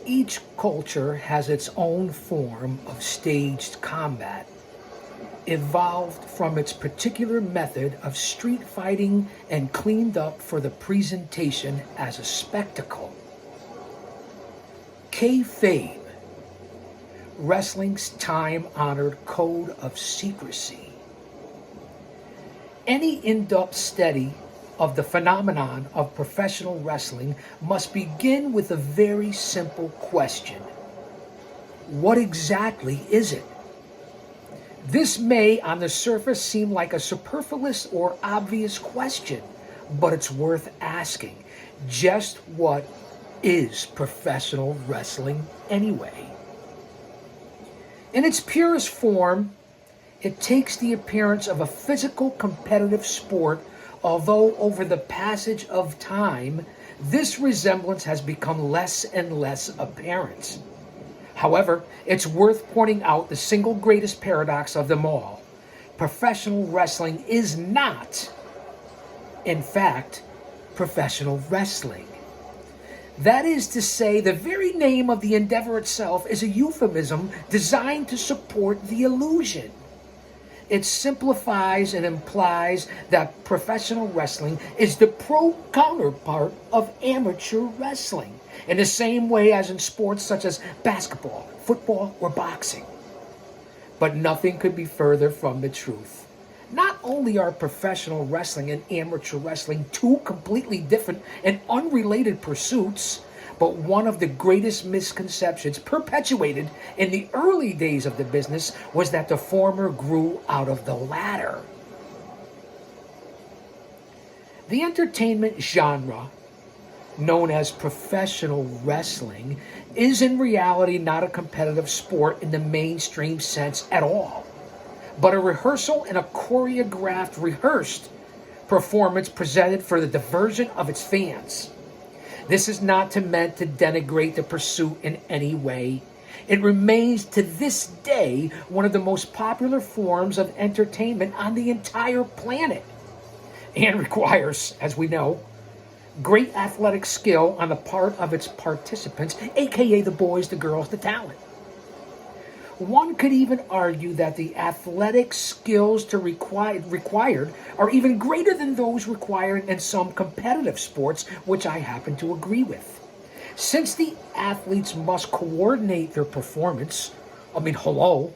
Each culture has its own form of staged combat, evolved from its particular method of street fighting and cleaned up for the presentation as a spectacle. Kayfabe, wrestling's time-honored code of secrecy. Any in-depth study of the phenomenon of professional wrestling must begin with a very simple question. What exactly is it? This may, on the surface, seem like a superfluous or obvious question, but it's worth asking. Just what is professional wrestling anyway? In its purest form, it takes the appearance of a physical competitive sport, although over the passage of time, this resemblance has become less and less apparent. However, it's worth pointing out the single greatest paradox of them all. Professional wrestling is not, in fact, professional wrestling. That is to say, the very name of the endeavor itself is a euphemism designed to support the illusion. It simplifies and implies that professional wrestling is the pro counterpart of amateur wrestling, in the same way as in sports such as basketball, football, or boxing. But nothing could be further from the truth. Not only are professional wrestling and amateur wrestling two completely different and unrelated pursuits, but one of the greatest misconceptions perpetuated in the early days of the business was that the former grew out of the latter. The entertainment genre, known as professional wrestling, is in reality not a competitive sport in the mainstream sense at all, but a rehearsal and a choreographed, rehearsed performance presented for the diversion of its fans. This is not meant to denigrate the pursuit in any way. It remains to this day one of the most popular forms of entertainment on the entire planet, and requires, as we know, great athletic skill on the part of its participants, aka the boys, the girls, the talent. One could even argue that the athletic skills required are even greater than those required in some competitive sports, which I happen to agree with. Since the athletes must coordinate their performance, hello,